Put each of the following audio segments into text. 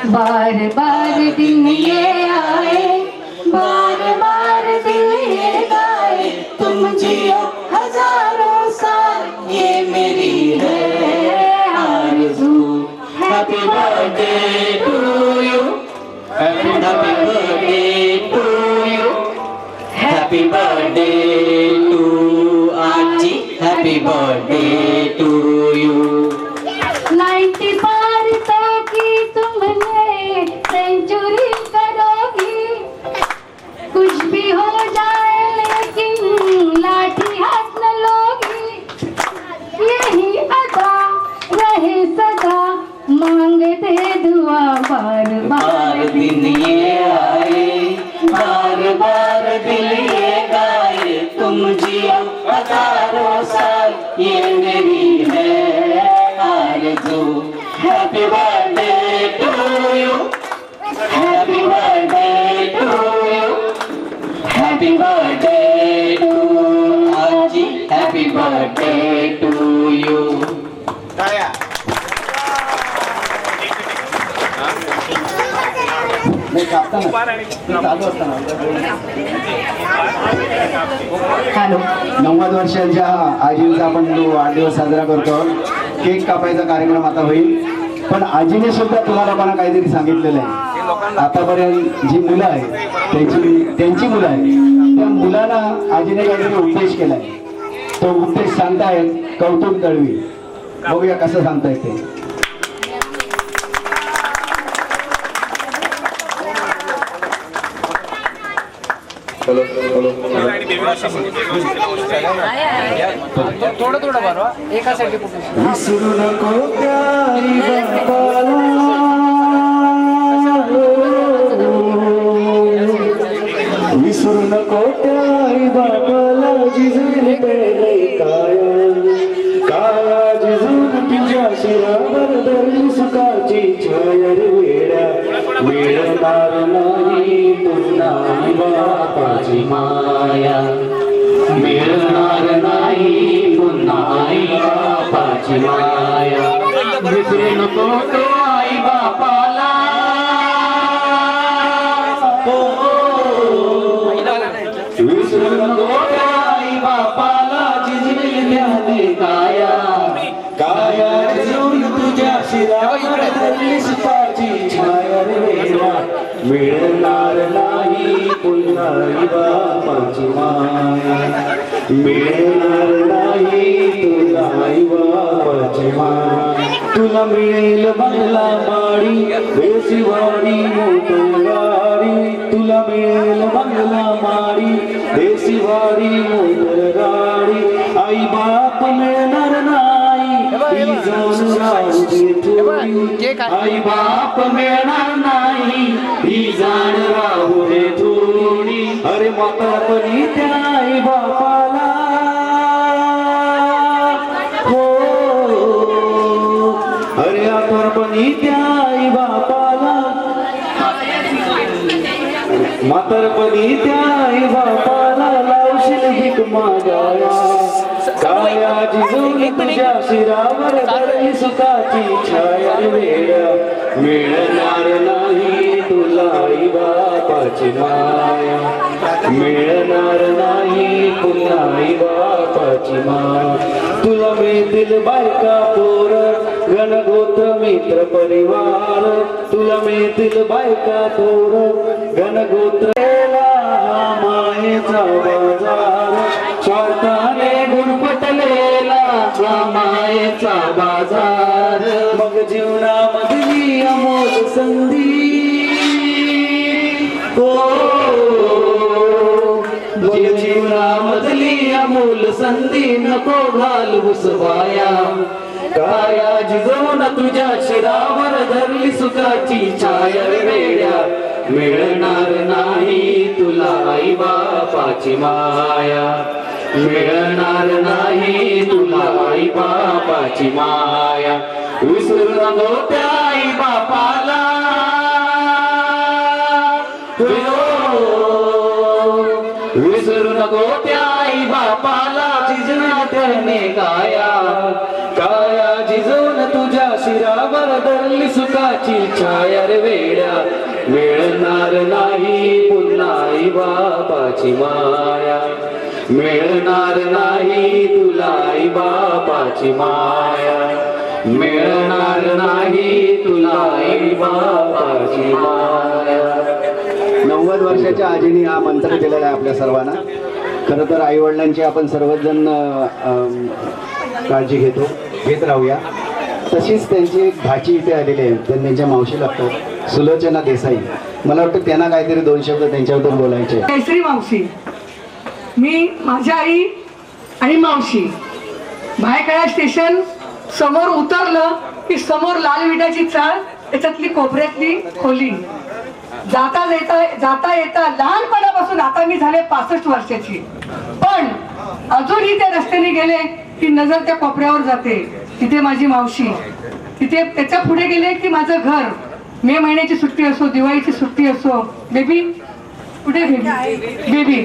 बार बार दिन ये आए, बार बार दिल ये गाए, तुम जियो हजारों साल, ये मेरी है आरज़ू। Happy birthday to you, happy birthday to you, happy birthday to आजी, हैप्पी बर्थडे टू यू। 90 पार तो की तुमने, सेंचुरी करोगी, कुछ भी हो जाए लेकिन लाठी हाथ न लोगी। यही अदा रहे सदा, मांगते दुआ बार बार दिन ये आए, बार बार दिल ये गाए, तुम जियो हजारों साल, ये मेरी है आरज़ू। Happy birthday to you, happy birthday to you, happy birthday to आजी, happy birthday to you. Hello, 90 वर्षांच्या आजींचा आपण वाढदिवस साजरा करतो. केक कापायचा कार्यक्रम आता होईल, पण आजीने सुद्धा तुम्हाला मला काहीतरी सांगितलेलं आहे. आतापर्यंत जी मुलं आहेत त्यांची मुलं आहेत, त्या मुलांना आजीने काहीतरी उपदेश केलाय. तो उपदेश सांगतायत कौतुक दळवी. बघूया कसं सांगतायत ते. थोडं थोडं बरं एका साईड विसरू नको प्यारी बापाला, विसरू नको प्यारी बापाला, जिजून पेले काया काया, जिजून तुझ्या शिरावर धरली सुखाची छाया रे वेड्या. मिळणार नाही पुन्हा आई बापाची माया, मिळणार नाही पुन्हा आई बापाची माया. विसरू नको तो आई बापाला, विसरू नको त्या आई बापाला, जिजली ध्याने काया काया, जिजून तुझ्या शिरावर धरली सुखाची छाया रे वेड्या. मिळणार नाही पुन्हा आई बापाची माया, मिळणार नाही तुला आई बापाची माया. तुला मिळेल बंगला माडी, देशी वाडी मोटर गाडी, तुला मिळेल बंगला माडी, देशी वाडी मोटर गाडी. आई बाप मिळणार नाही, ही जाऊन राहू दे थोडी. आई बाप मिळणार नाही, ही जाण राहू दे थोडी. अरे म्हातारपणी त्या आई बापाला, हो अरे म्हातारपणी त्या आई बापाला, म्हातारपणी त्या आई बापाला लावशील भीक मागाया. काया जिजून तुझ्या शिरावर धरली सुखाची छाया वेड्या. मिळणार नाही तुला आई बापाची माया, मिळणार नाही पुन्हा आई बापाची माया. तुला मिळतील बायका पोर, गणगोत्र मित्र परिवार, तुला मिळतील बायका पोर, गणगोत्र मायेचा बाजार. स्वार्थाने गुणपटलेला मायेचा बाजार. मग जीवनामधली अमोल संधी, हो जीवनामधली अमोल संधी नको घालवूस वाया. काया जिजवून तुझ्या शिरावर धरली सुखाची छाया वेड्या. मिळणार नाही तुला आई बापाची माया, मिळणार नाही तुला आई बापाची माया. विसरू नको त्या आई बापाला, विसरू नको त्या आई बापाला, जिजना त्याने काया काया जिजवून तुझ्या शिरावर धरली सुखाची छाया रे वेड्या, मिळणार नाही पुन्हा आई बापाची माया, मिळणार नाही तुला आई बापाची माया, मिळणार नाही तुला आई बापाची माया. 90 वर्षाच्या आजीने हा मंत्र दिलेला आहे आपल्या सर्वांना. खरं तर आई वडिलांची आपण सर्वजण काळजी घेत राहूया. तशीच त्यांची एक भाची इथे आलेली आहे, त्यांच्या मावशी लागतात, सुलोचना देसाई. मला वाटतं त्यांना काहीतरी 2 शब्द त्यांच्याबद्दल बोलायचे. जयश्री मावशी, मी माझ्या आई आणि मावशी भायखळा स्टेशन समोर उतरलं की समोर लाल विटाची चाळ, त्याच्यातली कोपऱ्यातली खोली. जाता येता लहानपणापासून आता मी झाले 65 वर्षाची, पण अजूनही त्या रस्त्याने गेले की नजर त्या कोपऱ्यावर जाते, तिथे माझी मावशी, तिथे त्याच्या पुढे गेले की माझं घर. मे महिन्याची सुट्टी असो, दिवाळीची सुट्टी असो, बेबी कुठे बेबी,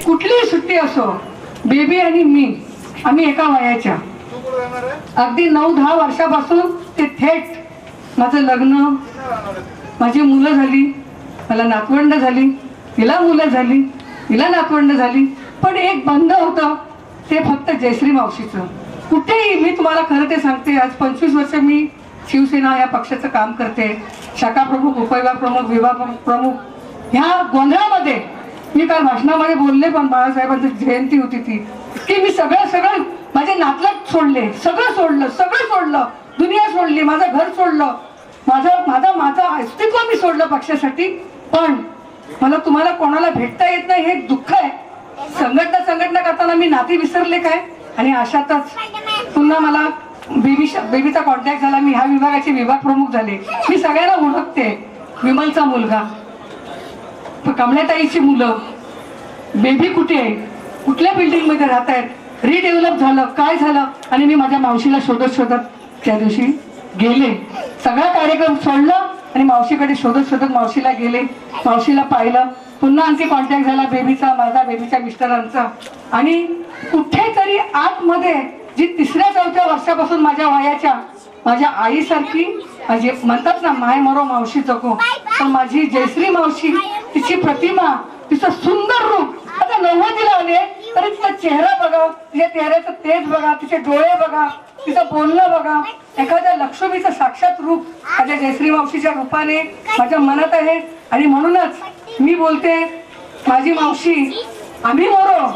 कुठलीही सुट्टी असो, बेबी आणि मी आम्ही एका वयाच्या. अगदी 9-10 वर्षापासून ते थेट माझं लग्न, माझी मुलं झाली, मला नातवंड झाली, तिला मुलं झाली, तिला नातवंड झाली, पण एक बंध होतं ते फक्त जयश्री मावशीचं. कुठेही मी तुम्हाला खरं ते सांगते, आज 25 वर्ष मी शिवसेना या पक्षाचं काम करते, शाखा प्रमुख, उपविभाग प्रमुख, विभाग प्रमुख. ह्या गोंधळामध्ये मी काल भाषणामध्ये बोलले, पण बाळासाहेबांची जयंती होती ती की मी सगळं माझे नातलग सोडले, सगळं सोडलं, दुनिया सोडली, माझं घर सोडलं, माझं अस्तित्व मी सोडलं पक्षासाठी. पण मला तुम्हाला कोणाला भेटता येत नाही हे दुःख आहे. संघटना करताना मी नाती विसरले काय, आणि अशातच पुन्हा मला बेबीचा कॉन्टॅक्ट झाला. मी ह्या विभागाचे विभाग प्रमुख झाले. मी सगळ्यांना ओळखते, विमलचा मुलगा, कमळाताईची मुलं, बेबी कुठे आहे, कुठल्या बिल्डिंग मध्ये राहत आहेत, रिडेव्हलप झालं काय झालं, आणि मी माझ्या मावशीला शोधत त्या दिवशी गेले. सगळा कार्यक्रम सोडलं आणि मावशीकडे शोधत मावशीला गेले, मावशीला पाहिलं. पुन्हा आणखी कॉन्टॅक्ट झाला बेबीचा, माझा, बेबीच्या मिस्टरांचा. आणि कुठेतरी आतमध्ये जी 3-4 वर्षापासून माझ्या वयाच्या, माझ्या आईसारखी, माझी म्हणतात ना माय मरो मावशी जगो, पण माझी जयश्री मावशी, तिची प्रतिमा, तिचं सुंदर रूप. आता 90ला आले तरी तिचा चेहरा बघा, तिच्या चेहऱ्याचं तेज बघा, तिचे डोळे बघा, तिचं बोलणं बघा, एखाद्या लक्ष्मीचं साक्षात रूप माझ्या जयश्री मावशीच्या रूपाने माझ्या मनात आहे. आणि म्हणूनच मी बोलते, माझी मावशी, आम्ही मरो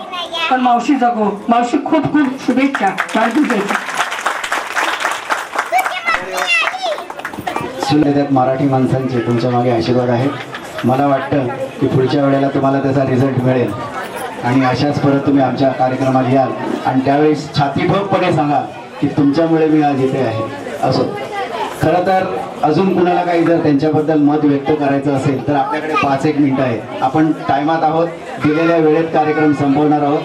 पण मावशी जगो. मावशी खूप खूप शुभेच्छा वाढदिवसाच्या. त्यात मराठी माणसांचे तुमच्या मागे आशीर्वाद आहेत. मला वाटतं की पुढच्या वेळेला तुम्हाला त्याचा रिझल्ट मिळेल आणि अशाच परत तुम्ही आमच्या कार्यक्रमात याल आणि त्यावेळेस छातीठोकपणे सांगा की तुमच्यामुळे मी आज इथे आहे. असो, खरं तर अजून कुणाला काही जर त्यांच्याबद्दल मत व्यक्त करायचं असेल तर आपल्याकडे 5-1 मिनिटं आहेत. आपण टायमात आहोत, दिलेल्या वेळेत कार्यक्रम संपवणार आहोत.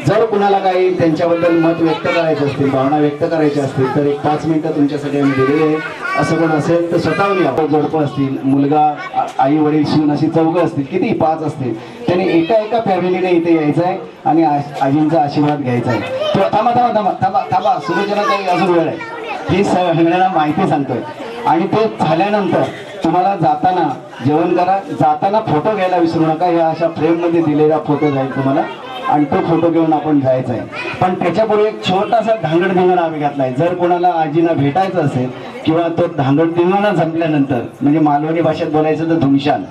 जर कुणाला काही त्यांच्याबद्दल मत व्यक्त करायचं असतील, भावना व्यक्त करायच्या असतील तर 1-5 मिनिटं तुमच्यासाठी आम्ही दिलेली आहे. असं कोण असेल तर स्वतःहून या. जोडपं असतील, मुलगा, आई वडील, सून, अशी 4 असतील, किती 5 असतील, त्यांनी एका फॅमिलीने इथे यायचं आहे आणि आजींचा आशीर्वाद घ्यायचा आहे. थांबा, सुलोचना काही अजून वेळ आहे, ही सगळ्यांना माहिती सांगतोय. आणि ते झाल्यानंतर तुम्हाला जाताना जेवण करा, जाताना फोटो घ्यायला विसरू नका. या अशा फ्रेममध्ये दिलेला फोटो जाईल तुम्हाला आणि तो फोटो घेऊन आपण जायचा आहे. पण त्याच्यापुढे एक छोटासा धांगडधिंगाणा आम्ही घातलाय. जर कोणाला आजींना भेटायचं असेल किंवा तो धांगडधिंगाणा संपल्यानंतर, म्हणजे मालवणी भाषेत बोलायचं तर धुमशान,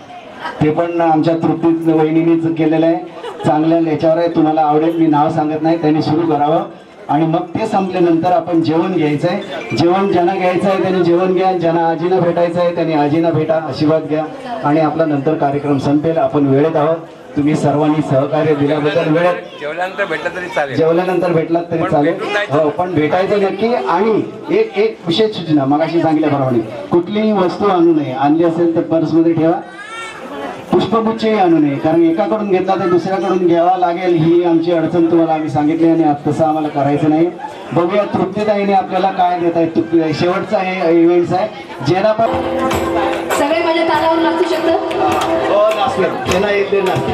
ते पण आमच्या तृप्ती वहिनीनेच केलेलं आहे. चांगल्या याच्यावर आहे, तुम्हाला आवडेल, मी नाव सांगत नाही, त्यांनी सुरू करावं. आणि मग ते संपल्यानंतर आपण जेवण घ्यायचं आहे. जेवण ज्यांना घ्यायचं आहे त्यांनी जेवण घ्या, ज्यांना आजींना भेटायचं आहे त्यांनी आजींना भेटा, आशीर्वाद घ्या आणि आपला नंतर कार्यक्रम संपेल. आपण वेळेत आहोत. तुम्ही सर्वांनी सहकार्य दिल्याबद्दल वेळेत. जेवल्यानंतर भेटलं तरी चालेल, जेवल्यानंतर भेटलात तरी चालेल, हो, पण भेटायचं नक्की. आणि एक विशेष सूचना, मगाशी सांगितल्याप्रमाणे कुठलीही वस्तू आणू नये. आणली असेल तर पर्समध्ये ठेवा. पुष्पगुच्छही आणू नये, कारण एकाकडून घेतला तर दुसऱ्याकडून घ्यावा लागेल, ही आमची अडचण तुम्हाला आम्ही सांगितली आणि तसं आम्हाला करायचं नाही. बघूया तृप्तीताईने आपल्याला काय देत आहे. तृप्तीताई, शेवटचा हे इव्हेंट्स आहे. ज्यांना पण सगळे माझ्या तालावर नाचू शकतात. हो, नाचले, त्यांना एक दे नाचले.